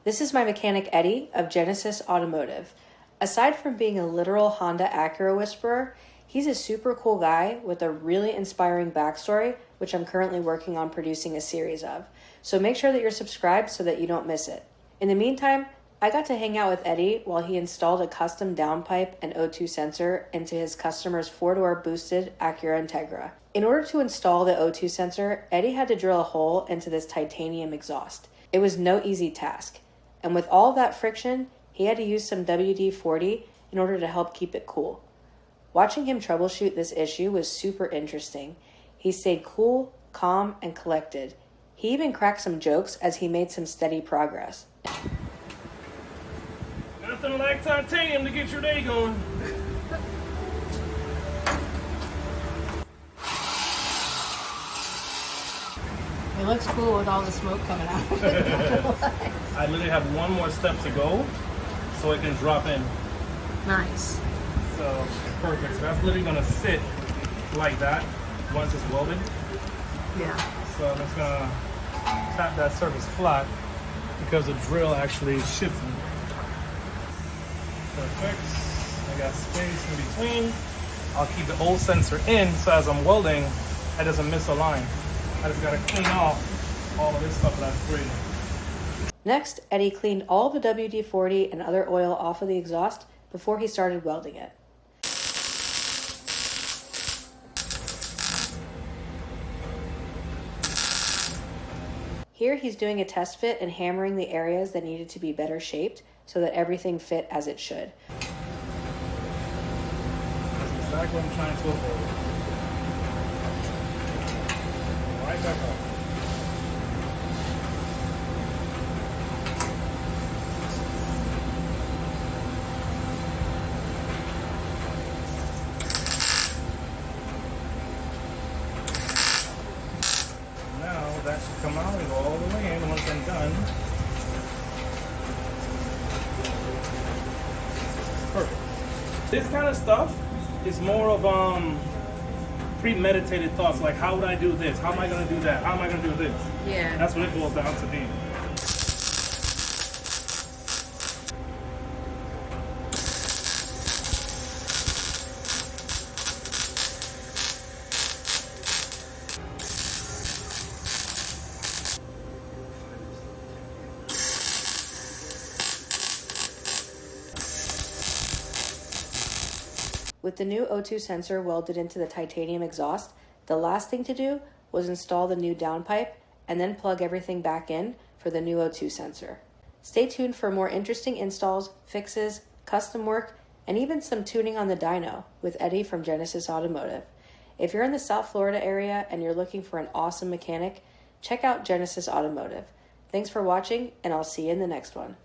This is my mechanic Eddy of Genesis Automotive. Aside from being a literal Honda Acura whisperer, he's a super cool guy with a really inspiring backstory, which I'm currently working on producing a series of. So make sure that you're subscribed so that you don't miss it. In the meantime, I got to hang out with Eddy while he installed a custom downpipe and O2 sensor into his customer's 4-door boosted Acura Integra. In order to install the O2 sensor, Eddy had to drill a hole into this titanium exhaust. It was no easy task, and with all that friction, he had to use some WD-40 in order to help keep it cool. Watching him troubleshoot this issue was super interesting. He stayed cool, calm, and collected. He even cracked some jokes as he made some steady progress. Nothing like titanium to get your day going. It looks cool with all the smoke coming out. I literally have one more step to go so it can drop in. Nice. So, perfect. So that's literally gonna sit like that once it's welded. Yeah. So I'm just gonna tap that surface flat because the drill actually is shifting. Perfect. I got space in between. I'll keep the old sensor in so as I'm welding, it doesn't miss a line. I just gotta clean off all of this stuff that I've created. Next, Eddy cleaned all the WD-40 and other oil off of the exhaust before he started welding it. Here he's doing a test fit and hammering the areas that needed to be better shaped so that everything fit as it should. That's exactly what I'm trying to avoid. Right back up. Now that should come out and go all the way in once I'm done. Perfect. This kind of stuff is more of premeditated thoughts, like how would I do this? How am I going to do that? How am I going to do this? Yeah. That's what it boils down to being. With the new O2 sensor welded into the titanium exhaust, the last thing to do was install the new downpipe and then plug everything back in for the new O2 sensor. Stay tuned for more interesting installs, fixes, custom work, and even some tuning on the dyno with Eddy from Genesis Automotive. If you're in the South Florida area and you're looking for an awesome mechanic, check out Genesis Automotive. Thanks for watching, and I'll see you in the next one.